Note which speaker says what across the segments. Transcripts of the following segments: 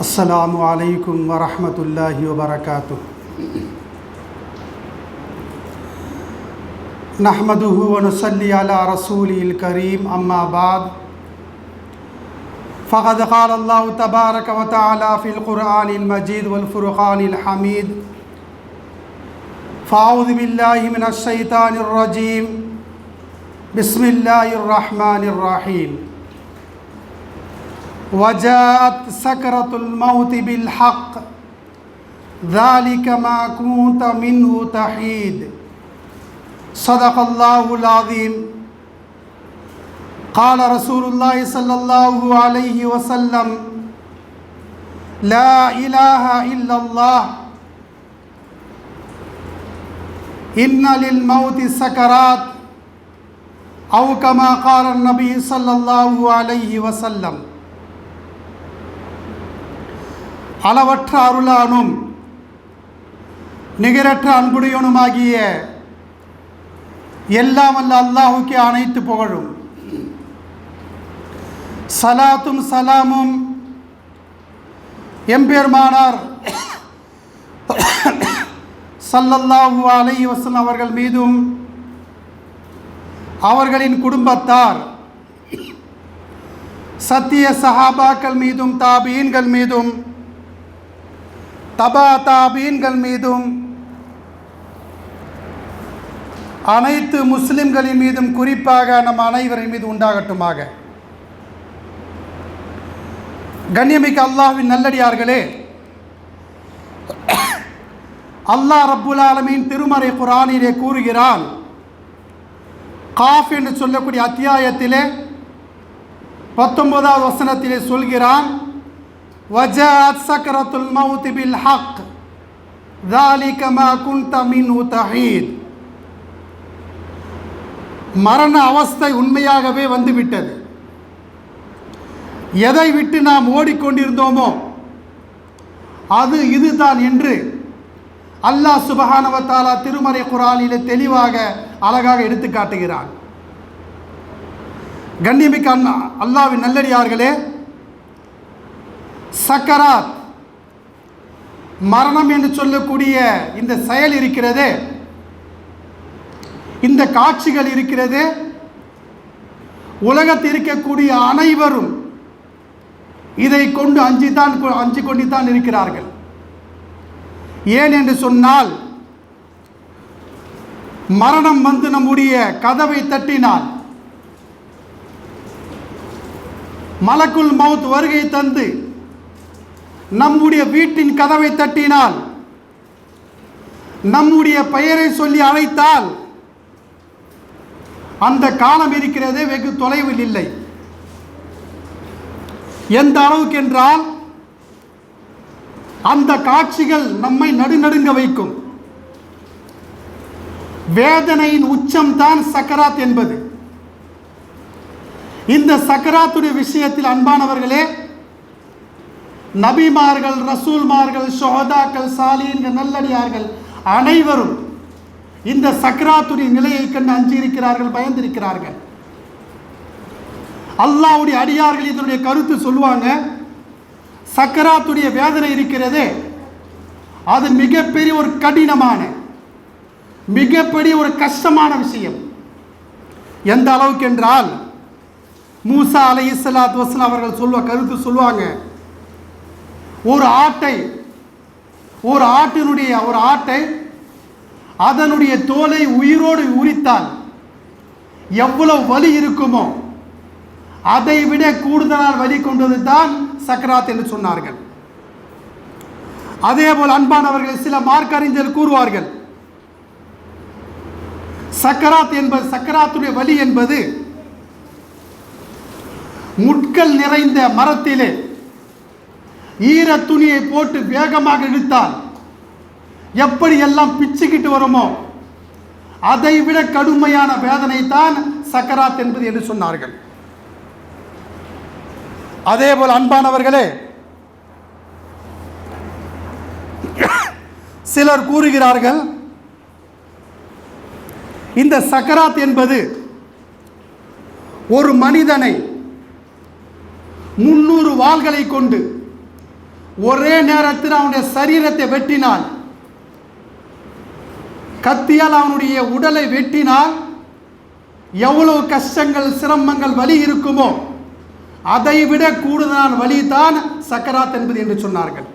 Speaker 1: अस्सलामु अलैकुम वरहमतुल्लाहि वबरकातुह। नहमदुहु व नुसल्ली अला रसूलिल करीम, अम्मा बाद। फ़क़द क़ाल अल्लाहु तबारक व तआला फ़िल क़ुरआनिल मजीद वल फ़ुरक़ानिल हमीद। फ़अऊज़ु बिल्लाहि मिनश शैतानिर रजीम। बिस्मिल्लाहिर रहमानिर रहीम। वजाअत सकरतुल मौति बिल हक़ ज़ालिका मा कुन्त मिन्हु तहीद। सदक़ल्लाहुल अज़ीम। क़ाल रसूलुल्लाहि सल्लल्लाहु अलैहि वसल्लम ला इलाहा इल्लल्लाह इन्ना लिल मौति सकरात औ कमा क़ाल नबी सल्लल्लाहु अलैहि वसल्लम। அளவற்ற அருளானும் நிகரற்ற அன்புடையவனுமாகிய எல்லாம் வல்ல அல்லாஹ்வுக்கே அனைத்து புகழும். சலாத்தும் சலாமும் எம்பெருமானார் ஸல்லல்லாஹு அலைஹி வஸல்லம் அவர்கள் மீதும் அவர்களின் குடும்பத்தார் சத்திய சஹாபாக்கள் மீதும் தாபீன்கள் மீதும் தபா தாபீன்கள் மீதும் அனைத்து முஸ்லிம்களின் மீதும் குறிப்பாக நம் அனைவரின் மீது உண்டாகட்டுமாக. கண்ணியமிக்க அல்லாஹ்வின் நல்லடியார்களே, அல்லாஹ் ரப்புல் ஆலமீன் திருமறை குர்ஆனிலே கூறுகிறான். காஃப் என்று சொல்லக்கூடிய அத்தியாயத்திலே 19வது வசனத்திலே சொல்கிறான், वजाअत सकरतुल मौति बिल हक़ ज़ालिका मा कुन्त मिन्हु तहीद. மரண அவஸ்தை உண்மையாகவே வந்துவிட்டது. எதை விட்டு நாம் ஓடிக்கொண்டிருந்தோமோ அது இதுதான் என்று அல்லாஹ் சுப்ஹானஹு வ தஆலா திருமறை குர்ஆனிலே தெளிவாக அழகாக எடுத்து காட்டுகிறான். கண்ணியமிக்க அல்லாஹ்வின் நல்லடியார்களே, சக்கராத் மரணம் என்று சொல்லக்கூடிய இந்த செயல் இருக்கிறதே, இந்த காட்சிகள் இருக்கிறதே, உலகத்தில் இருக்கக்கூடிய அனைவரும் இதை கொண்டு அஞ்சு கொண்டுதான் இருக்கிறார்கள். ஏன் என்று சொன்னால், மரணம் வந்து நம்முடைய கதவை தட்டினால், மலக்குல் மௌத் வருகை தந்து நம்முடைய வீட்டின் கதவை தட்டினால், நம்முடைய பெயரை சொல்லி அழைத்தால், அந்த காலம் இருக்கிறதே வெகு தொலைவில் இல்லை. எந்த அளவுக்கு என்றால், அந்த காட்சிகள் நம்மை நடுநடுங்க வைக்கும். வேதனையின் உச்சம்தான் சக்கராத் என்பது. இந்த சக்கராத்துடைய விஷயத்தில் அன்பானவர்களே, நபிமார்கள், ரசூல்மார்கள், ஷுஹதாக்கள், சாலிஹீன்கள், நல்லடியார்கள் அனைவரும் இந்த சக்கராத்துடைய நிலையை கண்டு அஞ்சியிருக்கிறார்கள், பயந்திருக்கிறார்கள். அல்லாஹ்வுடைய அடியார்கள் இதனுடைய கருத்து சொல்லுவாங்க, சக்கராத்துடைய வேதனை இருக்கிறதே அது மிகப்பெரிய ஒரு கடினமான, மிகப்பெரிய ஒரு கஷ்டமான விஷயம். எந்த அளவுக்கு என்றால், மூசா அலைஹிஸ்ஸலாத்து வஸ்ஸலாம் அவர்கள் கருத்து சொல்லுவாங்க, ஒரு ஆட்டை அதனுடைய தோலை உயிரோடு உரித்தால் எவ்வளவு வலி இருக்குமோ அதை விட கூடுதலான வலி கொண்டது தான் சக்கராத் என்று சொன்னார்கள். அதேபோல் அன்பானவர்கள், சில மார்க்க அறிஞர்கள் கூறுவார்கள், சக்கராத்துடைய வலி என்பது முட்கள் நிறைந்த மரத்திலே ஈர துணியை போட்டு வேகமாக இழுத்தால் எப்படி எல்லாம் பிச்சுக்கிட்டு வருமோ அதை விட கடுமையான வேதனை தான் சக்கராத் என்பது என்று சொன்னார்கள். அதேபோல் அன்பானவர்களே, சிலர் கூறுகிறார்கள், இந்த சக்கராத் என்பது ஒரு மனிதனை 300 வாள்களை கொண்டு ஒரே நேரத்தில் அவனுடைய சரீரத்தை வெட்டினால், கத்தியால் அவனுடைய உடலை வெட்டினால் எவ்வளவு கஷ்டங்கள், சிரமங்கள், வலி இருக்குமோ அதைவிட கூடுதலான வலி தான் சக்கராத் என்பது என்று சொன்னார்கள்.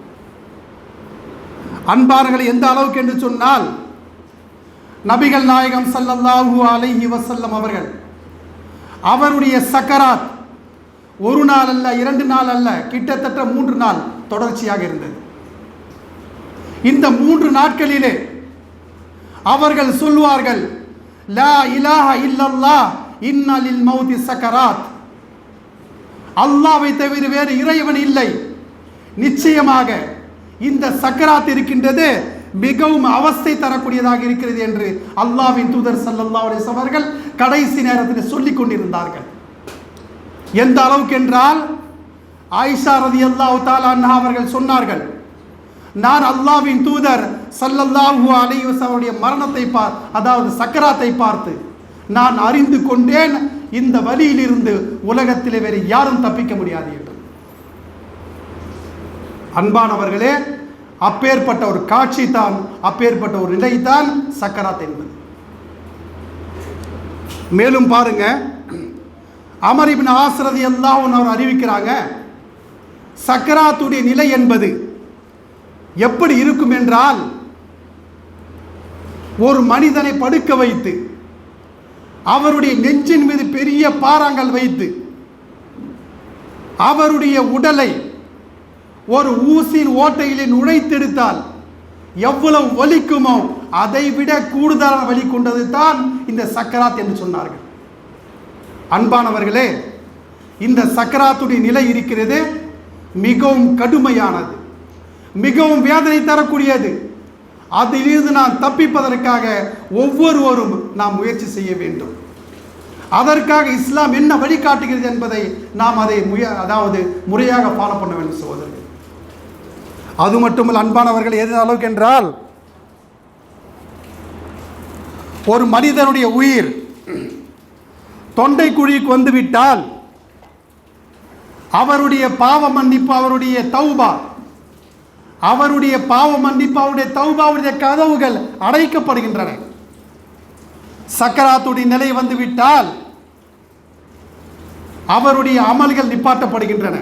Speaker 1: அன்பார்கள், எந்த அளவுக்கு என்று சொன்னால், நபிகள் நாயகம் ஸல்லல்லாஹு அலைஹி வஸல்லம் அவர்கள் அவருடைய சக்கராத் ஒரு நாள் அல்ல, 2 நாள் அல்ல, கிட்டத்தட்ட 3 நாள் தொடர்ச்சியாக இருந்தது. இந்த 3 நாட்களிலே அவர்கள் சொல்வார்கள், லா இலாஹா இல்லல்லாஹ் இன்ன லில் மௌதி சக்கராத். அல்லாஹ்வை தவிர வேறு இறைவன் இல்லை, நிச்சயமாக இந்த சக்கராத் இருக்கின்றது மிகவும் அவஸ்தை தரக்கூடியதாக இருக்கிறது என்று அல்லாஹ்வின் தூதர் ஸல்லல்லாஹு அலைஹி வஸல்லம் அவர்கள் கடைசி நேரத்தில் சொல்லிக் கொண்டிருந்தார்கள். எந்த அளவுக்கு என்றால், ஆயிஷா ரலியல்லாஹு தஆலா அன்ஹா அவர்கள் சொன்னார்கள், நான் அல்லாஹ்வின் தூதர் ஸல்லல்லாஹு அலைஹி வஸல்லம் மரணத்தை அதாவது சக்கராத்தை பார்த்து நான் அறிந்து கொண்டேன், இந்த வலியிலிருந்து உலகத்திலே வேறு யாரும் தப்பிக்க முடியாது என்று. அன்பானவர்களே, அப்பேற்பட்ட ஒரு காட்சி தான், அப்பேற்பட்ட ஒரு நிலை தான் சக்கராத் என்பது. மேலும் பாருங்க, அமர் இப்னு ஆஸ் ரலியல்லாஹு அன்ஹு அவர் அறிவிக்கிறாங்க, சக்கராத்துடைய நிலை என்பது எப்படி இருக்கும் என்றால், ஒரு மனிதனை படுக்க வைத்து அவருடைய நெஞ்சின் மீது பெரிய பாறாங்கல் வைத்து அவருடைய உடலை ஒரு ஊசியின் ஓட்டையிலே நுழைத்தெடுத்தால் எவ்வளவு வலிக்குமோ அதை விட கூடுதலான வலி கொண்டது தான் இந்த சக்கராத் என்று சொன்னார்கள். அன்பானவர்களே, இந்த சக்கராத்துடைய நிலை இருக்கிறது மிகவும் கடுமையானது, மிகவும் வேதனை தரக்கூடியது. அதிலிருந்து நாம் தப்பிப்பதற்காக ஒவ்வொருவரும் நாம் முயற்சி செய்ய வேண்டும். அதற்காக இஸ்லாம் என்ன வழிகாட்டுகிறது என்பதை நாம் அதை முறையாக ஃபாலோ பண்ண வேண்டும் சகோதரர்கள். அது மட்டுமல்ல அன்பானவர்கள், எது அளவுக்கு என்றால், ஒரு மனிதனுடைய உயிர் தொண்டை குழிக்கு வந்துவிட்டால் அவருடைய பாவ மன்னிப்பு, அவருடைய தௌபா, அவருடைய பாவ மன்னிப்பு, அவருடைய தௌபாவுடைய கதவுகள் அடைக்கப்படுகின்றன. சக்கராத்துடைய நிலை வந்துவிட்டால் அவருடைய அமல்கள் நிப்பாட்டப்படுகின்றன,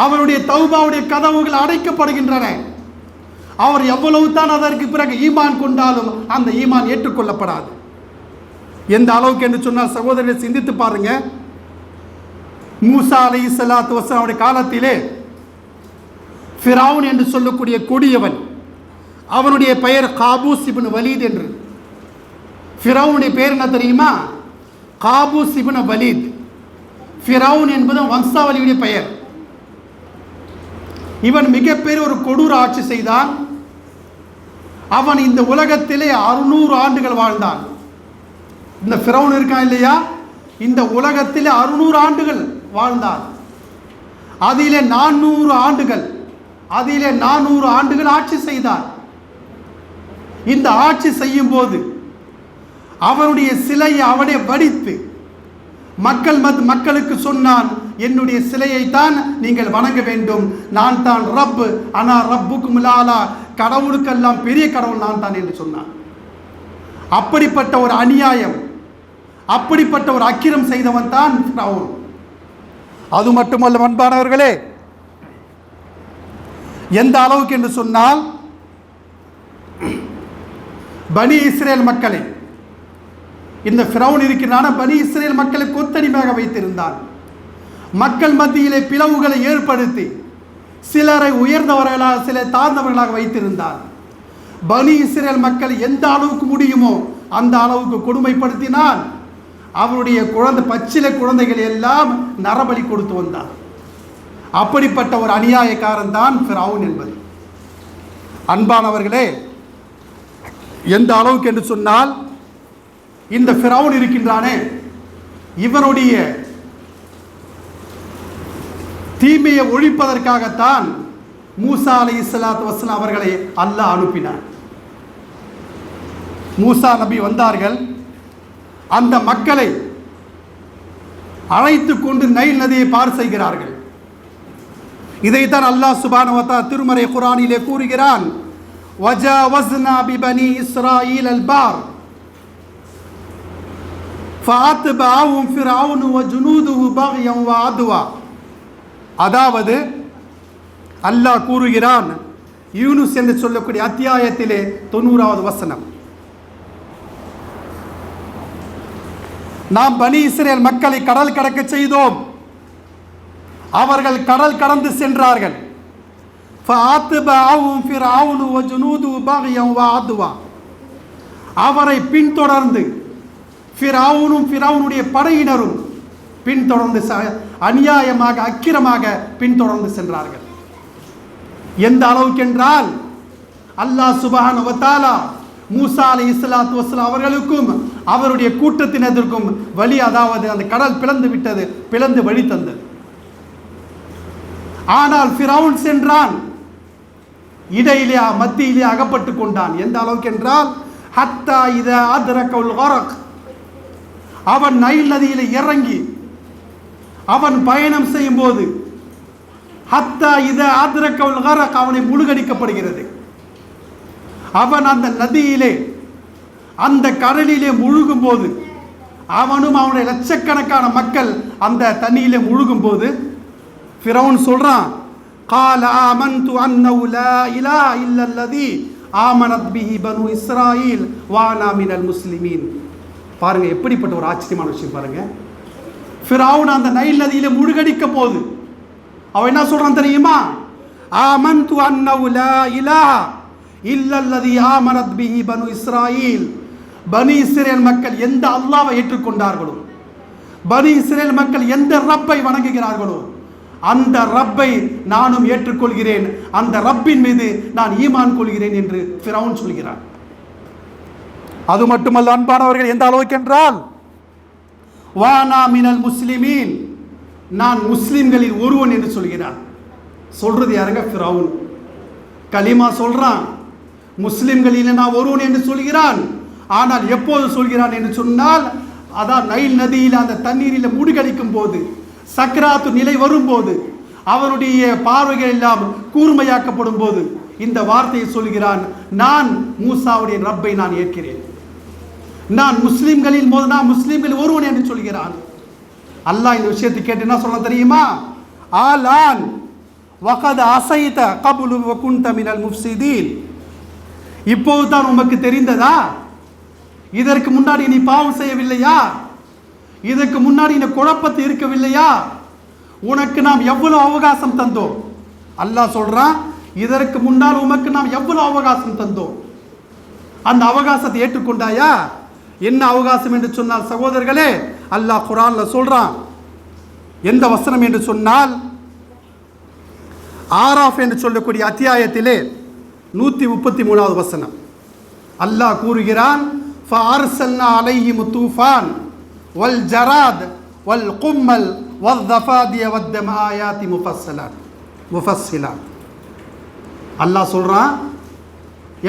Speaker 1: அவருடைய தௌபாவுடைய கதவுகள் அடைக்கப்படுகின்றன. அவர் எவ்வளவு தான் அதற்கு பிறகு ஈமான் கொண்டாலும் அந்த ஈமான் ஏற்றுக்கொள்ளப்படாது. எந்த அளவுக்கு என்று சொன்னால் சகோதரரை சிந்தித்து பாருங்க, மூசா அலைஹிஸ்ஸலாத்து வஸலாம் அவருடைய காலத்திலே ஃபிரௌன் என்று சொல்லக்கூடிய கொடியவன், அவனுடைய பெயர் காபூஸ் இப்னு வலீத் என்று. ஃபிரௌனுடைய பெயர் என்ன தெரியுமா? காபூஸ் இப்னு வலீத். ஃபிரௌன் என்பது வம்சாவளியுடைய பெயர். இவன் மிகப்பெரிய ஒரு கொடூர ஆட்சி செய்தான். அவன் இந்த உலகத்திலே 600 ஆண்டுகள் வாழ்ந்தான். இந்த ஃபிரௌன் இருக்கான் இல்லையா, இந்த உலகத்திலே 600 ஆண்டுகள் வாழ்ந்தான். அதிலே 400 ஆண்டுகள் ஆட்சி செய்தார். இந்த ஆட்சி செய்யும் போது அவனுடைய சிலையை அவனே வடித்து மக்களுக்கு சொன்னான், என்னுடைய சிலையை தான் நீங்கள் வணங்க வேண்டும், நான் தான் ரப், ஆனா ரப்புக்கும் லாலா, கடவுளுக்கெல்லாம் பெரிய கடவுள் நான் தான் என்று சொன்னான். அப்படிப்பட்ட ஒரு அநியாயம், அப்படிப்பட்ட ஒரு அக்கிரம் செய்தவன் தான் ஃபிரௌன். அது மட்டுமல்ல அன்பானவர்களே, எந்த அளவுக்கு என்று சொன்னால், பனி இஸ்ரேல் மக்களை, இந்த ஃபிரௌன் இருக்கிறான பனி இஸ்ரேல் மக்களை கொத்தடிமையாக வைத்திருந்தான். மக்கள் மத்தியிலே பிளவுகளை ஏற்படுத்தி சிலரை உயர்ந்தவர்களாக சில தாழ்ந்தவர்களாக வைத்திருந்தான். பனி இஸ்ரேல் மக்கள் எந்த அளவுக்கு முடியுமோ அந்த அளவுக்கு கொடுமைப்படுத்தினால் அவருடைய பச்சிலை குழந்தைகள் எல்லாம் நரபலி கொடுத்து வந்தார். அப்படிப்பட்ட ஒரு அநியாயக்காரன் தான் ஃபிரௌன் என்பது. அன்பானவர்களே, எந்த அளவுக்கு என்று சொன்னால், இந்த ஃபிரௌன் இருக்கின்றானே, இவனுடைய தீமையை ஒழிப்பதற்காகத்தான் மூசா அலைஹிஸ்ஸலாத்து வஸலாம் அவர்களை அல்லாஹ் அனுப்பினார். மூசா நபி வந்தார்கள், அந்த மக்களை அழைத்து கொண்டு நைல் நதியை பார் செய்கிறார்கள். இதைத்தான் அல்லாஹ் சுப்ஹானஹு வ தஆலா திருமறை குர்ஆனிலே கூறுகிறான், வஜாவஸ்னா பிபனி இஸ்ராயீல் அல்பார் ஃபஅத்பஅஹும் ஃபிர்அவுன் வ ஜுனூதுஹு பக்யன் வ அத்வா. அதாவது அல்லாஹ் கூறுகிறான், யூனுஸ் என்று சொல்லக்கூடிய அத்தியாயத்திலே 90வது வசனம், நாம் பனி இஸ்ரேல் மக்களை கடல் கடக்க செய்தோம், அவர்கள் கடல் கடந்து சென்றார்கள். அவரை பின்தொடர்ந்து ஃபிரௌனுடைய படையினரும் பின்தொடர்ந்து அநியாயமாக அக்கிரமாக பின்தொடர்ந்து சென்றார்கள். எந்த அளவுக்கு என்றால் அல்லாஹ் சுப்ஹானஹு வ தஆலா மூசா அலைஹிஸ்ஸலாத்து வஸ்ஸலாம் அவர்களுக்கும் அவருடைய கூட்டத்தினருக்கும் வழி, அதாவது அந்த கடல் பிளந்து விட்டது, பிளந்து வழி தந்தது. ஆனால் ஃபிரௌன் சென்றான், இடையிலே மத்தியிலே அகப்பட்டு கொண்டான். எந்த அளவுக்கு என்றால் ஹத்தா இதா அத்ரகல் கரக், அவன் நைல் நதியிலே இறங்கி அவன் பயணம் செய்யும் போது ஹத்தா இதா அத்ரகல் கரக், அவனை முழுகடிக்கப்படுகிறது. அவன் அந்த நதியிலே அந்த கடலிலே முழுகும் போது, அவனும் அவனுடைய லட்சக்கணக்கான மக்கள் அந்த தண்ணியிலே முழுகும் போது ஃபிரௌன் சொல்றான், قال آمنت أنه لا إله إلا الذي آمنت به بنو إسرائيل وأنا من المسلمين. பாருங்க, எப்படிப்பட்ட ஒரு ஆச்சரியமான விஷயம் பாருங்க. ஃபிரௌன் அந்த நைல் நதியிலே முழுகடிக்க போது அவன் என்ன சொல்றான் தெரியுமா? آمنت أنه لا إله إلا الذي آمنت به بنو إسرائيل. பனி இஸ்ரேல் மக்கள் எந்த அல்லாஹ்வை ஏற்றுக்கொண்டார்களோ, பனி இஸ்ரேல் மக்கள் எந்த ரப்பை வணங்குகிறார்களோ அந்த ரப்பை நானும் ஏற்றுக்கொள்கிறேன், அந்த ரப்பின் மீது நான் ஈமான் கொள்கிறேன் என்று ஃபிரௌன் சொல்கிறான். அது மட்டுமல்ல அன்பானவர்கள், எந்த அளவுக்கு என்றால் வானா மினல் முஸ்லிமீன், நான் முஸ்லிம்களில் ஒருவன் என்று சொல்கிறான். சொல்றது யாருங்க? ஃபிரௌன். கலிமா சொல்றான், முஸ்லிம்களில் நான் ஒருவன் என்று சொல்கிறான். ஆனால் எப்போது சொல்கிறான் என்று சொன்னால், அதான் நைல் நதியில் அந்த தண்ணீரில் முடுகடிக்கும் போது, சக்ராத்து நிலை வரும்போது, அவனுடைய பார்வைகள் எல்லாம் கூர்மையாக்கப்படும் போது இந்த வார்த்தையை சொல்கிறான், நான் மூசாவுடைய ரப்பை நான் ஏற்கிறேன், நான் முஸ்லிம்களில் நான் முஸ்லிம்களில் ஒருவன் என்று சொல்கிறான். அல்லாஹ் இந்த விஷயத்தை கேட்டு என்ன சொல்ல தெரியுமா? ஆலான் வகத அசைத கபுலு வகுந்த மினல் முஃப்ஸிதீன். இப்போது தான் உமக்கு தெரிந்ததா? இதற்கு முன்னாடி நீ பாவம் செய்யவில்லையா? இதற்கு முன்னாடி இந்த குழப்பத்தை இருக்கவில்லையா? உனக்கு நாம் எவ்வளவு அவகாசம் தந்தோம்? அல்லாஹ் சொல்றான், இதற்கு முன்னால் உமக்கு நாம் எவ்வளவு அவகாசம் தந்தோம், அந்த அவகாசத்தை ஏற்றுக்கொண்டாயா? என்ன அவகாசம் என்று சொன்னால் சகோதரர்களே, அல்லாஹ் குர்ஆன்ல சொல்றான். எந்த வசனம் என்று சொன்னால் ஆராஃப் என்று சொல்லக்கூடிய அத்தியாயத்திலே 133வது வசனம். அல்லாஹ் கூறுகிறான், ஃபஅர்சல்னா அலைஹிம் தூஃபான் வல் ஜராத் வல் கும்மல் வல் தஃபாதிய வத்தம் ஆயாத்தி முஃபஸ்ஸிலாத். அல்லாஹ் சொல்றான்,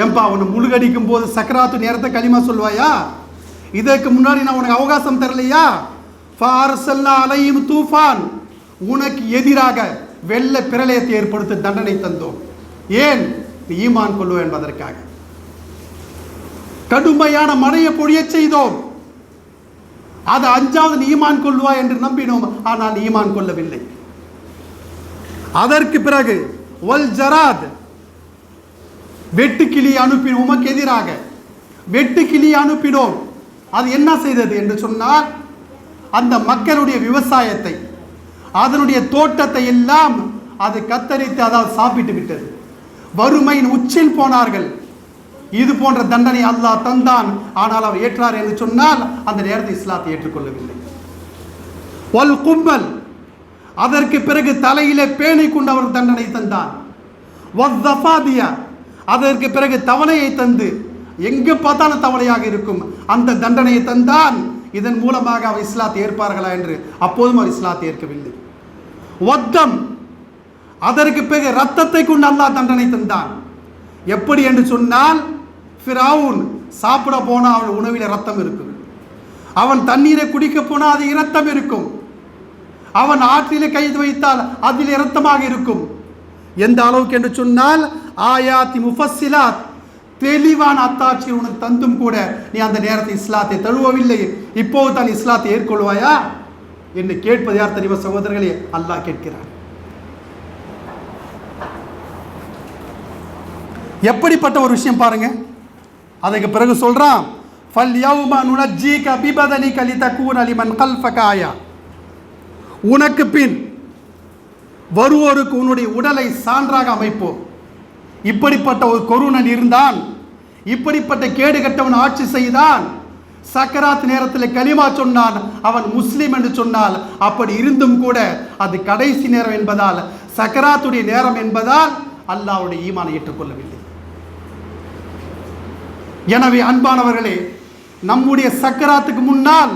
Speaker 1: ஏன்பா உன்னை முழுகடிக்கும் போது சக்கராத்து நேரத்தை களிமா சொல்வாயா? இதற்கு முன்னாடி நான் உனக்கு அவகாசம் தரலையா? ஃபஅர்சல்னா அலைஹிம் தூஃபான், உனக்கு எதிராக வெள்ள பிரளயத்தை ஏற்படுத்தி தண்டனை தந்தோம். ஏன்? ஈமான் கொள்வோம் என்பதற்காக. கடுமையான மழையை பொழிய செய்தோம், அது 5வது ஈமான் கொள்வா என்று நம்பினோம், ஆனால் ஈமான் கொள்ளவில்லை. அதற்கு பிறகு வல் ஜராத், வெட்டுக்கிளி அனுப்பினோம், உமக்கு எதிராக வெட்டுக்கிளி அனுப்பினோம். அது என்ன செய்தது என்று சொன்னால், அந்த மக்களுடைய விவசாயத்தை, அதனுடைய தோட்டத்தை எல்லாம் அது கத்தரித்து, அதாவது சாப்பிட்டு விட்டது. வறுமையின் உச்சில் போனார்கள். இது போன்ற தண்டனை அல்லாஹ் தந்தான். ஆனால் அவர் ஏற்றார் என்று சொன்னால் அந்த நேரத்தை இஸ்லாத்தை ஏற்றுக்கொள்ளவில்லை. வல் கும்பல், அதற்கு பிறகு தலையிலே பேணி கொண்டு அவர் தண்டனை தந்தான். வத்தஃபாதியா, அதற்கு பிறகு தவளையை தந்து, எங்கு பார்த்தாலும் தவளையாக இருக்கும் அந்த தண்டனையை தந்தான். இதன் மூலமாக அவர் இஸ்லாத்தை ஏற்பார்களா என்று அப்போதும் அவர் இஸ்லாத்தை ஏற்கவில்லை. வத்தம், அதற்கு பிறகு ரத்தத்தை கொண்டு அல்லாஹ் தண்டனை தந்தான். எப்படி என்று சொன்னால், ஃபிரௌன் சாப்பிட போனால் அவன் உணவில் ரத்தம் இருக்கும், அவன் தண்ணீரை குடிக்க போனால் அது இரத்தம் இருக்கும், அவன் ஆற்றிலே கை வைத்தால் அதில் இரத்தமாக இருக்கும். எந்த அளவுக்கு என்று சொன்னால் ஆயாத்தி முஃபஸ்ஸிலாத், தெளிவான அத்தாட்சி உனக்கு தந்தும் கூட நீ அந்த நேரத்தை இஸ்லாத்தை தழுவவில்லை, இப்போது தான் இஸ்லாத்தை ஏற்கொள்வாயா என்று கேட்பது யார் தெரியுமா சகோதரர்களே? அல்லாஹ் கேட்கிறான். எப்படிப்பட்ட ஒரு விஷயம் பாருங்க. அதுக்கு பிறகு சொல்றான், ஃபல்யௌம நுனஜ்ஜீக பிபதனிக லிதகூன லிமன் கல்ஃபக ஆயா, உனக்கு பின் வருவோருக்கு உன்னுடைய உடலை சான்றாக அமைப்போம். இப்படிப்பட்ட ஒரு கொருணன் இருந்தான், இப்படிப்பட்ட கேடு கட்டவன் ஆட்சி செய்தான், சக்கராத் நேரத்தில் கலிமா சொன்னான், அவன் முஸ்லிம் என்று சொன்னால், அப்படி இருந்தும் கூட அது கடைசி நேரம் என்பதால், சக்கராத்துடைய நேரம் என்பதால் அல்லாஹ்வுடைய ஈமானை ஏற்றுக்கொள்ளவில்லை. எனவே அன்பானவர்களே, நம்முடைய சக்கராத்துக்கு முன்னால்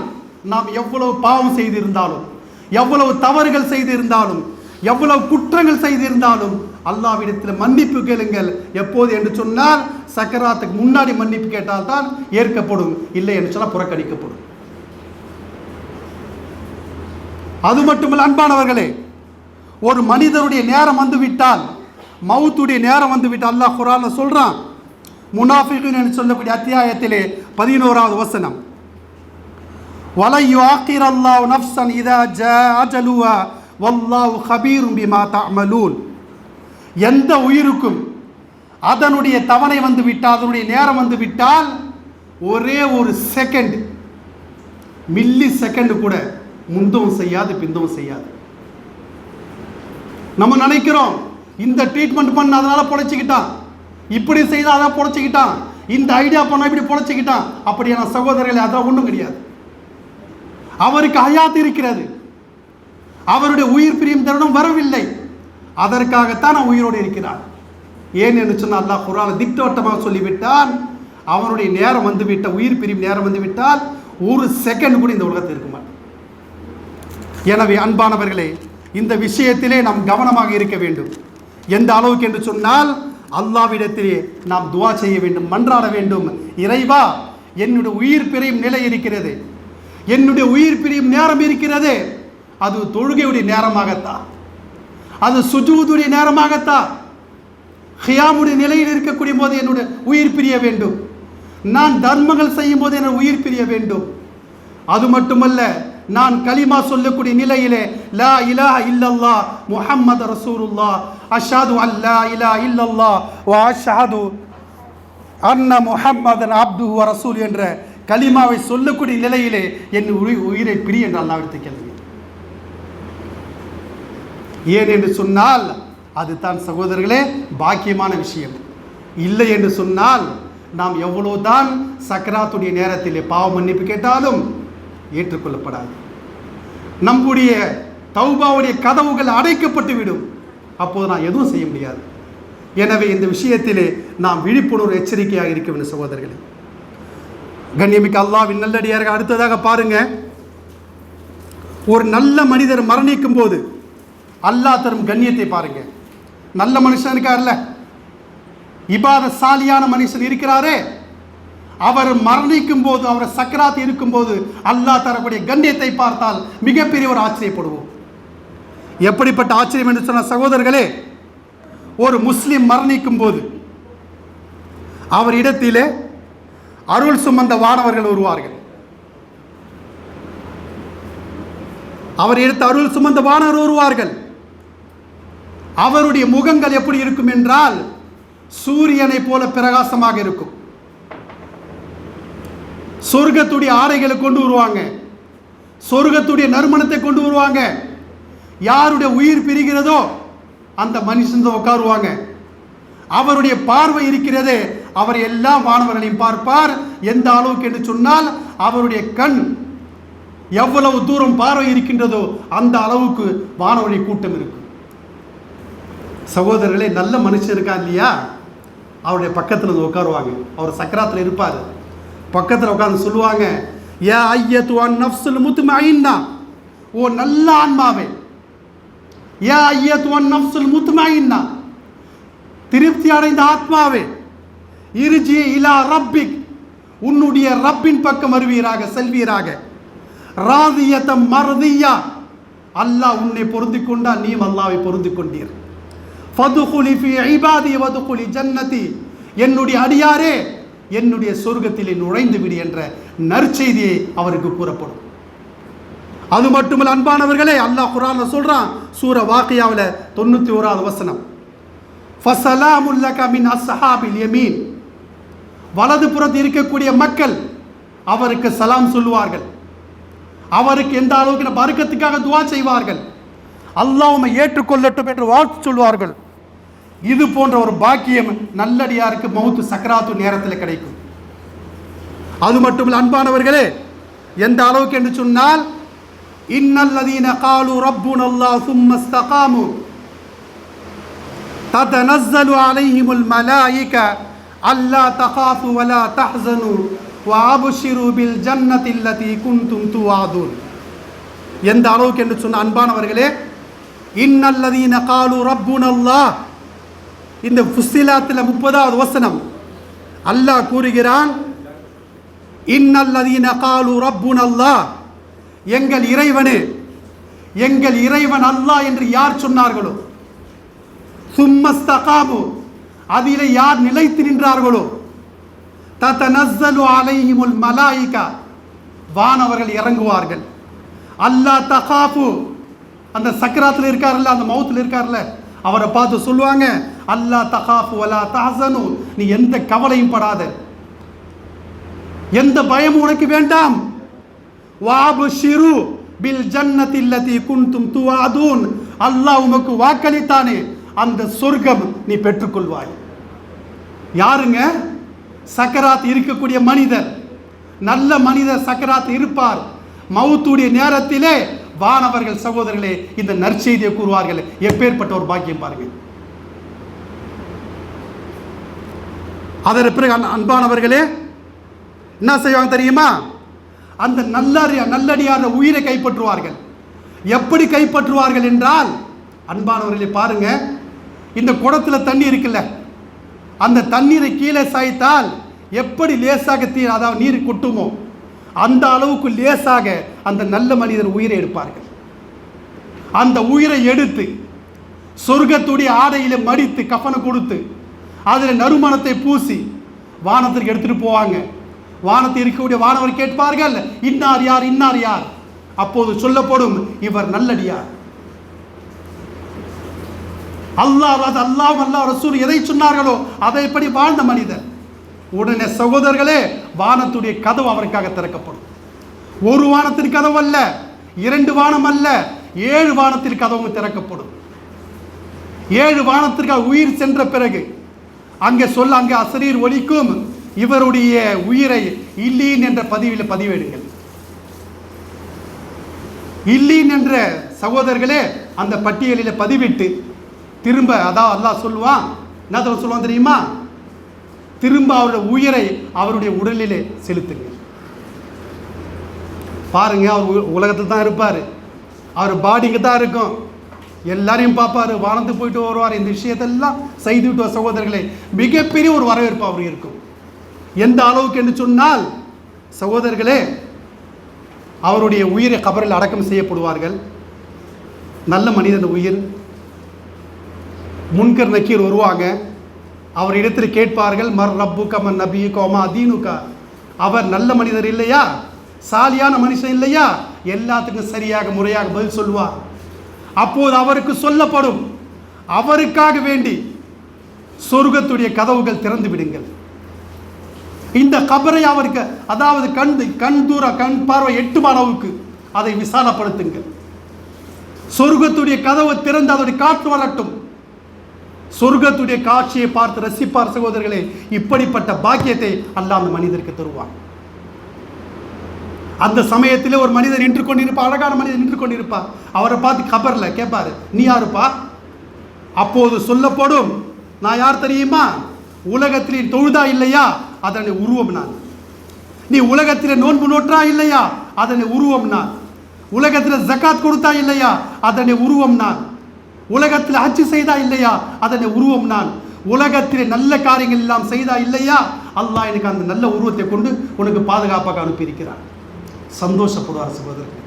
Speaker 1: நாம் எவ்வளவு பாவம் செய்திருந்தாலும், எவ்வளவு தவறுகள் செய்திருந்தாலும், எவ்வளவு குற்றங்கள் செய்திருந்தாலும் அல்லாஹ்விடத்தில் மன்னிப்பு கேளுங்கள். எப்போது என்று சொன்னால் சக்கராத்துக்கு முன்னாடி மன்னிப்பு கேட்டால் தான் ஏற்கப்படும், இல்லை என்று சொன்னால் புறக்கணிக்கப்படும். அது மட்டுமல்ல அன்பானவர்களே, ஒரு மனிதருடைய நேரம் வந்துவிட்டால், மவுத்துடைய நேரம் வந்துவிட்டால் அல்லாஹ் குர்ஆன்ல சொல்றான், முனாஃபிகீன் என்று சொல்லக்கூடிய அத்தியாயத்திலே 11வது வசனம், வலை யுஆகிரல்லாஹு நஃப்ஸன் இதா ஜாஅ அஜலுஹா வல்லாஹு கபீரும் பிமா தஅமலூன். எந்த உயிருக்கும் அதனுடைய தவணை வந்து விட்டால், அதனுடைய நேரம் வந்து விட்டால், ஒரே ஒரு செகண்ட், மில்லி செகண்ட் கூட முந்தவும் செய்யாது பிந்தவும் செய்யாது. நம்ம நினைக்கிறோம் இந்த ட்ரீட்மெண்ட் பண்ண அதனால பொழைச்சிக்கிட்டான், இப்படி செய்தால் அதான் பொழைச்சிக்கிட்டான், இந்த ஐடியா பண்ண இப்படி பொழைச்சிக்கிட்டான். அப்படியான சகோதரர்களே, அதெல்லாம் ஒன்றும் கிடையாது. அவருக்கு ஹயாத் இருக்கிறது, அவருடைய உயிர் பிரியும் தருணம் வரவில்லை, அதற்காகத்தான் அவன் உயிரோடு இருக்கிறான். ஏன் என்று சொன்னால் அல்லாஹ் குர்ஆனில் திட்டவட்டமாக சொல்லிவிட்டான், அவனுடைய நேரம் வந்துவிட்ட, உயிர் பிரியும் நேரம் வந்துவிட்டால் ஒரு செகண்ட் கூட இந்த உலகத்தில் இருக்க மாட்டான். எனவே அன்பானவர்களே, இந்த விஷயத்திலே நாம் கவனமாக இருக்க வேண்டும். எந்த அளவுக்கு என்று சொன்னால் அல்லாஹ்விடத்திலே நாம் துஆ செய்ய வேண்டும், மன்றாட வேண்டும். இறைவா, என்னுடைய உயிர் பிரியும் நிலை இருக்கிறது, என்னுடைய உயிர் பிரியும் நேரம் இருக்கிறது, அது தொழுகையுடைய நேரமாகத்தான், அது சுஜூதுடைய நேரமாகத்தான், கியாமுடைய நிலையில் இருக்கக்கூடிய போது என்னுடைய உயிர் பிரிய வேண்டும், நான் தர்மங்கள் செய்யும் போது என்னுடைய உயிர் பிரிய வேண்டும். அது மட்டுமல்ல, நான் கலிமா சொல்லக்கூடிய நிலையிலே லா இலாஹ இல்லல்லாஹ் முஹம்மது ரசூலுல்லாஹ் அஷ்ஹது அல்லா இலாஹ இல்லல்லாஹ் வ அஷ்ஹது அன்ன முஹம்மதன் அப்துஹு வ ரசூல் என்ற கலிமாவை சொல்லக்கூடிய நிலையிலே என் உயிரை பிரிய என்று அல்லாஹ்விடத்தில் கேள்வி. ஏன் என்று சொன்னால் அதுதான் சகோதரர்களே பாக்கியமான விஷயம். இல்லை என்று சொன்னால் நாம் எவ்வளவுதான் சக்கராத்துடைய நேரத்திலே பாவ மன்னிப்பு கேட்டாலும் ஏற்றுக்கொள்ளப்படாது. நம்முடைய தௌபாவுடைய கதவுகள் அடைக்கப்பட்டு விடும், அப்போது நான் எதுவும் செய்ய முடியாது. எனவே இந்த விஷயத்திலே நாம் விழிப்புணர்வு எச்சரிக்கையாக இருக்க வேண்டும் சகோதரர்களே. கண்ணியமிக்க அல்லாஹ்வின் நல்லடியார்கள், அடுத்ததாக பாருங்க, ஒரு நல்ல மனிதர் மரணிக்கும் போது அல்லாஹ் தரும் கண்ணியத்தை பாருங்க. நல்ல மனுஷன் இருக்கார்ல, இபாதத் சாலியான மனுஷன் இருக்கிறாரே, அவர் மரணிக்கும் போது, அவர் சக்கராத் இருக்கும்போது அல்லாஹ் தரக்கூடிய கண்ணியத்தை பார்த்தால் மிகப்பெரிய ஒரு ஆச்சரியப்படுவோம். எப்படிப்பட்ட ஆச்சரியம் என்று சொன்ன சகோதரர்களே, ஒரு முஸ்லிம் மரணிக்கும் போது அவர் இடத்திலே அருள் சுமந்த வானவர்கள் வருவார்கள். அவர் எடுத்த அருள் சுமந்த வானவர் வருவார்கள். அவருடைய முகங்கள் எப்படி இருக்கும் என்றால் சூரியனை போல பிரகாசமாக இருக்கும். சொர்க்கத்துடைய ஆடைகளை கொண்டு வருவாங்க, சொர்க்கத்துடைய நறுமணத்தை கொண்டு வருவாங்க. யாருடைய உயிர் பிரிகிறதோ அந்த மனுஷன் உட்காருவாங்க. அவருடைய பார்வை இருக்கிறதே, அவர் எல்லா மாணவர்களையும் பார்ப்பார். எந்த அளவுக்கு என்று சொன்னால் அவருடைய கண் எவ்வளவு தூரம் பார்வை இருக்கின்றதோ அந்த அளவுக்கு வானவருடைய கூட்டம் இருக்கும். சகோதரர்களே, நல்ல மனுஷன் இருக்கா இல்லையா, அவருடைய பக்கத்தில் உட்காருவாங்க. அவர் சக்கராத்தில் இருப்பார், பக்கத்தில் உட்கார்ந்து சொல்லுவாங்க, யா ஐயத்து அன் நஃப்ஸுல் முத்மஇன்னா, ஓ நல்ல ஆன்மாவே, யா ஐயத்து அன் நஃப்ஸுல் முத்மஇன்னா, திருப்தி அடைந்த ஆத்மாவே, இர்ஜி இலா ரப்பிக், உன்னுடைய ரப்பின் பக்கம் வருவீராக, செல்வீராக, ராதியத்தம் மர்தியா, அல்லாஹ் உன்னை பொருந்திக் கொண்டால் நீ அல்லாஹ்வை பொருந்திக் கொண்டீர், ஃபதுகுலி ஃபீ இபாதி வதுகுலி ஜன்னதி, என்னுடைய அடியாரே என்னுடைய சொர்க்கத்திலே நுழைந்து விடு என்ற நற்செய்தியை அவருக்கு கூறப்படும். அது மட்டுமல்ல அன்பானவர்களே, அல்லாஹ் குர்ஆன்ல சொல்றான், சூரா வாக்கியாவில் 91வது வசனம், ஃபஸலாமுல் லக மின் அஸ்ஹாபில் யமீன், வலது புறத்தில் இருக்கக்கூடிய மக்கள் அவருக்கு சலாம் சொல்லுவார்கள், அவருக்கு எந்த அளவுக்கு பரக்கத்துக்காக துஆ செய்வார்கள், அல்லாஹ் உம்மை ஏற்றுக்கொள்ளட்டும் என்று வாழ்த்து சொல்வார்கள். இது போன்ற ஒரு பாக்கியம் நல்லடியாருக்கு மௌத்து சக்கராத்து நேரத்தில் கிடைக்கும். அது மட்டுமல்ல அன்பானவர்களே, எந்த அளவுக்கு என்று சொன்னால், இன்னல்லதீன காலு ரப்புனல்லாஹ் சும்ம இஸ்தகாமு ததனஸ்ஸலு அலைஹிமுல் மலாயிகா அல்லா தகாஃபு வலா தஹ்ஸனு வஅப்ஷிரு பில் ஜன்னத்தி அல்லதி குன்தும் துஆதுன். எந்த அளவுக்கு என்று சொன்ன அன்பானவர்களே, இன்னல்லதீன காலு ரப்புனல்லாஹ், இந்த ஃபுஸ்ஸிலாத்தில் 30வது வசனம் அல்லாஹ் கூறுகிறான், இன்னல்லதீன காலு ரப்புனல்லாஹ், எங்கள் இறைவனே, எங்கள் இறைவன் அல்லாஹ் என்று யார் சொன்னார்களோ, சும்மஸ்தகாமு, அதிலே யார் நிலைத்து நின்றார்களோ, ததனஸ்ஸலு அலைஹிமுல் மலாயிகா, வானவர்கள் இறங்குவார்கள், அல்லா தகாஃபு, அந்த சக்கராத்தில் இருக்கார்ல, அந்த மௌத்தில் இருக்கார்ல, அவரை பார்த்து சொல்லுவாங்க, அல்லா தகாஃபு வலா தஹ்ஸனு, நீ எந்த கவலையும் படாத, எந்த பயமும் உனக்கு வேண்டாம், வஅப்ஷிரு பில் ஜன்னத்தி அல்லதி குன்தும் துஆதுன், அல்லாஹ் உமக்கு வாக்களித்தானே அந்த சொர்க்கம் நீ பெற்றுக்கொள்வாய். யாருங்க? சக்கராத் இருக்கக்கூடிய மனிதர், நல்ல மனிதர் சக்கராத் இருப்பார். மவுத்துடைய நேரத்திலே வானவர்கள் சகோதரர்களே இந்த நற்செய்தியை கூறுவார்கள். எப்பேற்பட்ட ஒரு பாக்கியம் பாருங்க. அதற்கு பிறகு அன்பானவர்களே என்ன செய்வாங்க தெரியுமா? அந்த நல்லடியார உயிரை கைப்பற்றுவார்கள். எப்படி கைப்பற்றுவார்கள் என்றால், அன்பானவர்களே பாருங்க, இந்த குடத்துல தண்ணி இருக்குல்ல, அந்த தண்ணீரை கீழே சாய்த்தால் எப்படி லேசாக அதாவது நீர் கொட்டுமோ அந்த அளவுக்கு லேசாக அந்த நல்ல மனிதன் உயிரை எடுப்பார்கள். அந்த உயிரை எடுத்து சொர்க்கத்துடைய ஆடையில மடித்து கஃபனை கொடுத்து அதில் நறுமணத்தை பூசி வானத்திற்கு எடுத்துட்டு போவாங்க. வானத்தில் இருக்கக்கூடிய வானவர் கேட்பார்கள், இன்னார் யார், இன்னார் யார்? அப்போது சொல்லப்படும், இவர் நல்லடியார். அல்லாஹ் ரசூல் எதை சொன்னார்களோ அதை எப்படி வாழ்ந்த மனிதர். உடனே சகோதரர்களே வானத்துடைய கதவு அவருக்காக திறக்கப்படும். ஒரு வானத்தின் கதவு அல்ல, 2 வானம் அல்ல, 7 வானத்தின் கதவும் திறக்கப்படும். 7 வானத்திற்காக உயிர் சென்ற பிறகு அங்கே அங்கே அசரீர் ஒலிக்கும், இவருடைய உயிரை இல்லீன் என்ற பதிவில் பதிவேடுங்கள். இல்லீன் என்ற சகோதரர்களே அந்த பட்டியலில் பதிவிட்டு திரும்ப அதான் அல்லாஹ் சொல்லுவான், என்ன சொல்லுவான் தெரியுமா? திரும்ப அவருடைய உயிரை அவருடைய உடலிலே செலுத்துங்க. பாருங்க, அவர் உலகத்தில் தான் இருப்பார், அவர் பாடிங்க தான் இருக்கும், எல்லாரையும் பார்ப்பார், வானத்து போயிட்டு வருவார். இந்த விஷயத்தெல்லாம் செய்து விட்டு சகோதரர்களே மிகப்பெரிய ஒரு வரவேற்பு அவர் இருக்கும். எந்த அளவுக்கு என்று சொன்னால் சகோதரர்களே, அவருடைய உயிரை கபரில் அடக்கம் செய்யப்படுவார்கள். நல்ல மனிதன் உயிர், முன்கர் நக்கீர் வருவாங்க. அவர் இடத்தில் கேட்பார்கள், மர் ரப்புக மன் நபியுக வமா தீனுக, அவர் நல்ல மனிதர் இல்லையா, சாலியான மனுஷன் இல்லையா? எல்லாத்துக்கும் சரியாக முறையாக பதில் சொல்லுவார். அப்போது அவருக்கு சொல்லப்படும், அவருக்காக வேண்டி சொர்க்கத்துடைய கதவுகள் திறந்து விடுங்கள். இந்த கபரை அவருக்கு அதாவது கண் பார்வை எட்டும் அளவுக்கு அதை விசாலப்படுத்துங்கள். சொர்க்கத்துடைய கதவு திறந்து அதோடைய காற்று வரட்டும். சொர்க்கத்துடைய காட்சியை பார்த்து ரசிப்பார் சகோதரர்களே. இப்படிப்பட்ட பாக்கியத்தை அல்லாஹ் அந்த மனிதருக்கு தருவான். அந்த சமயத்திலே ஒரு மனிதர் நின்று கொண்டிருப்பார், அழகான மனிதர் நின்று கொண்டிருப்பார். அவரை பார்த்து கபர்ல கேட்பாரு, நீ யாருப்பா? அப்போது சொல்லப்படும், நான் யார் தெரியுமா? உலகத்தில் தொழுதா இல்லையா, அதனை உருவம் நான். நீ உலகத்தில் நோன்பு நோற்றா இல்லையா, அதனை உருவம் நான். உலகத்தில் ஜகாத் கொடுத்தா இல்லையா, அதனை உருவம் நான். உலகத்தில் ஹஜ் செய்தா இல்லையா, அதனை உருவம் நான். உலகத்தில் நல்ல காரியங்கள் எல்லாம் செய்தா இல்லையா, அல்லாஹ் எனக்கு அந்த நல்ல உருவத்தை கொண்டு உனக்கு பாதுகாப்பாக அனுப்பியிருக்கிறான். சந்தோஷப்படுவார் சகோதரர்கள்.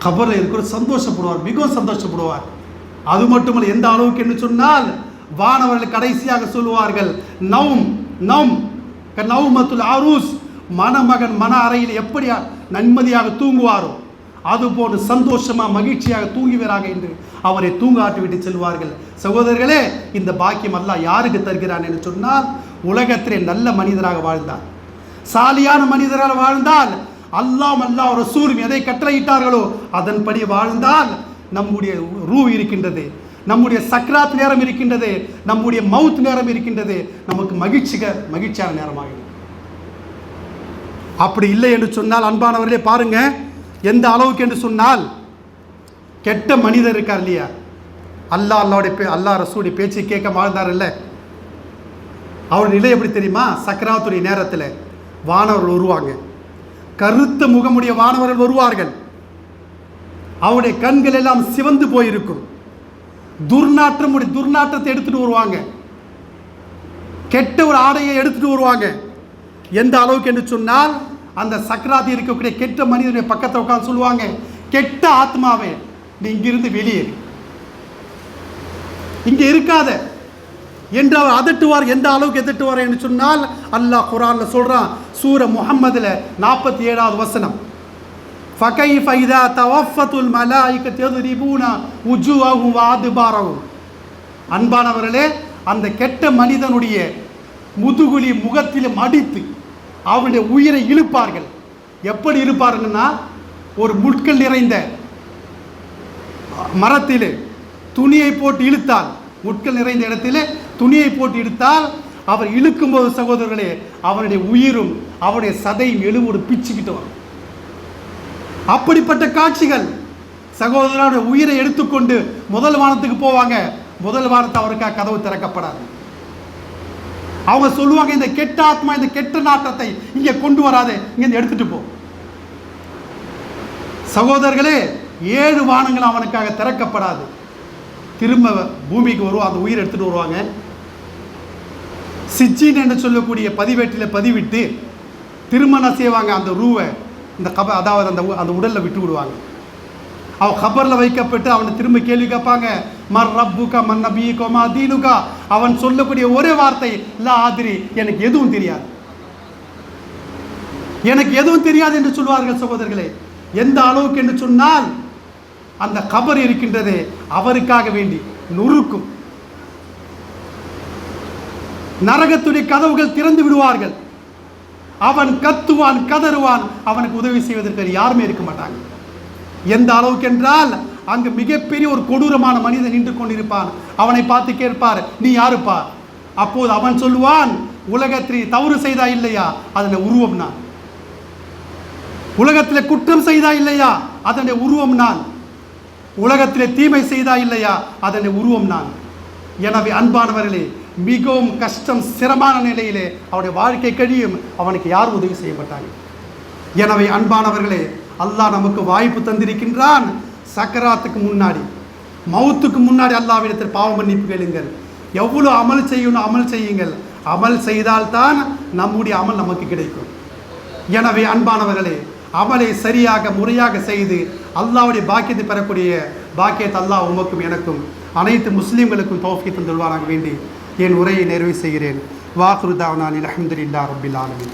Speaker 1: கபரில் இருக்கிற சந்தோஷப்படுவார், மிகவும் சந்தோஷப்படுவார். அது மட்டுமல்ல, எந்த அளவுக்கு என்று சொன்னால் வானவர்கள் கடைசியாக சொல்லுவார்கள், நவும் நம் நவுமத்துல் அரூஸ், மணமகன் மன அறையில் எப்படி நிம்மதியாக தூங்குவாரோ அதுபோன்று சந்தோஷமாக மகிழ்ச்சியாக தூங்குவீராக என்று அவரை தூங்காட்டி விட்டு செல்வார்கள். சகோதரர்களே, இந்த பாக்கியம் அல்லாஹ் யாருக்கு தருகிறான் என்று சொன்னால், உலகத்திலே நல்ல மனிதராக வாழ்ந்தார், சாலியான மனிதராக வாழ்ந்தால், அல்லாஹ் ரசூலும் எதை கட்டளையிட்டார்களோ அதன்படி வாழ்ந்தால் நம்முடைய ரூ இருக்கின்றது, நம்முடைய சக்ராத் நேரம் இருக்கின்றது, நம்முடைய மவுத் நேரம் இருக்கின்றது, நமக்கு மகிழ்ச்சியான நேரமாகிறது. அப்படி இல்லை என்று சொன்னால் அன்பானவர்களே பாருங்க, எந்த அளவுக்கு என்று சொன்னால், கெட்ட மனிதர் இருக்கார் இல்லையா, அல்லாஹ் ரசூலுடைய பேச்சை கேட்க வாழ்ந்தார் இல்லை, அவர் நிலை எப்படி தெரியுமா? சக்கராத்துடைய நேரத்தில் வானவர்கள் வருவாங்க, கருத்த முகமுடைய வானவர்கள் வருவார்கள், அவருடைய கண்கள் எல்லாம் சிவந்து போயிருக்கும், துர்நாற்றத்தை எடுத்துட்டு வருவாங்க, கெட்ட ஒரு ஆடையை எடுத்துட்டு வருவாங்க. எந்த அளவுக்கு என்று சொன்னால், அந்த சக்கராத்தி இருக்கக்கூடிய கெட்ட மனிதனுடைய பக்கத்தை உட்காந்து சொல்லுவாங்க, கெட்ட ஆத்மாவே நீ இங்கிருந்து வெளியேறு, இங்கே இருக்காத என்று அவர் அதட்டுவார். எந்த அளவுக்கு எதட்டுவார் என்று சொன்னால், அல்லாஹ் குர்ஆன்ல சொல்றான், சூர முஹம்மதுல 47வது வசனம், ஃபகைஃப இதா தவஃபத்துல் மலாயிகத்து யضربون وجوههم وادبارهم. அன்பானவர்களே, அந்த கெட்ட மனிதனுடைய முதுகுலி முகத்திலும் அடித்து அவருடைய உயிரை இழுப்பார்கள். எப்படி இழுப்பார்கள்னா, ஒரு முட்கள் நிறைந்த மரத்திலே துணியை போட்டு இழுத்தால், முட்கள் நிறைந்த இடத்திலே துணியை போட்டு இழுத்தால், அவர் இழுக்கும்போது சகோதரர்களே அவருடைய உயிரும் அவருடைய சதையும் எலும்போடு பிச்சுக்கிட்டு வரும். அப்படிப்பட்ட காட்சிகள். சகோதரருடைய உயிரை எடுத்துக்கொண்டு முதல் வானத்துக்கு போவாங்க, முதல் வானத்தை அவருக்காக கதவு திறக்கப்படாது. அவங்க சொல்லுவாங்க, இந்த கெட்ட ஆத்மா, இந்த கெட்ட நாட்டத்தை இங்கே கொண்டு வராது, இங்கே எடுத்துட்டு போ. சகோதரர்களே, 7 வானங்கள் அவனுக்காக திறக்கப்படாது. திரும்ப பூமிக்கு வருவான், அந்த உயிரை எடுத்துட்டு வருவாங்க. சிஜ்ஜின் என்று சொல்லக்கூடிய பதிவேட்டில் பதிவிட்டு திருமணம் செய்வாங்க. அந்த ரூவை இந்த அதாவது அந்த உடலில் விட்டு விடுவாங்க. அவன் கபரில் வைக்கப்பட்டு அவனை திரும்ப கேள்வி கேட்பாங்க, மர் ரப்புகா மன் நபியுகா மா தீனுகா. அவன் சொல்லக்கூடிய ஒரே வார்த்தை, லா ஆதிரி, எனக்கு எதுவும் தெரியாது, எனக்கு எதுவும் தெரியாது என்று சொல்வார்கள். சகோதரர்களே, எந்த அளவுக்கு என்று சொன்னால், அந்த கபர் இருக்கின்றது அவருக்காக வேண்டி நொறுக்கும். நரகத்துடைய கதவுகள் திறந்து விடுவார்கள். அவன் கத்துவான், கதறுவான், அவனுக்கு உதவி செய்வதற்கு யாருமே இருக்க மாட்டாங்க. எந்த அளவுக்கு என்றால், அங்கு மிகப்பெரிய ஒரு கொடூரமான மனிதன் நின்று கொண்டிருப்பான். அவனை பார்த்து கேட்பார், நீ யாருப்பா? அப்போது அவன் சொல்லுவான், உலகத்தில் தவறு செய்தா இல்லையா, அதனுடைய உருவம் நான். உலகத்தில் குற்றம் செய்தா இல்லையா, அதனுடைய உருவம் நான். உலகத்தில் தீமை செய்தா இல்லையா, அதனுடைய உருவம் நான். எனவே அன்பானவர்களே, மிகவும் கஷ்டம், சிரமமான நிலையிலே அவனுடைய வாழ்க்கை கழியும், அவனுக்கு யார் உதவி செய்யப்பட்டாங்க. எனவே அன்பானவர்களே, அல்லாஹ் நமக்கு வாய்ப்பு தந்திருக்கின்றான். சக்கராத்துக்கு முன்னாடி, மவுத்துக்கு முன்னாடி அல்லாஹ்விடத்தில் பாவ மன்னிப்பு கேளுங்கள். எவ்வளோ அமல் செய்யணும் அமல் செய்யுங்கள். அமல் செய்தால்தான் நம்முடைய அமல் நமக்கு கிடைக்கும். எனவே அன்பானவர்களே, அமலை சரியாக முறையாக செய்து அல்லாஹ்வுடைய பாக்கியத்தை பெறக்கூடிய பாக்கியத்தை அல்லாஹ் உமக்கும் எனக்கும் அனைத்து முஸ்லீம்களுக்கும் தௌஃபீக் தந்துள்வாராக வேண்டி என் உரையை நிறைவு செய்கிறேன். வாக்ரு தாவனானில் அல்ஹம்துலில்லாஹி ரப்பில் ஆலமீன்.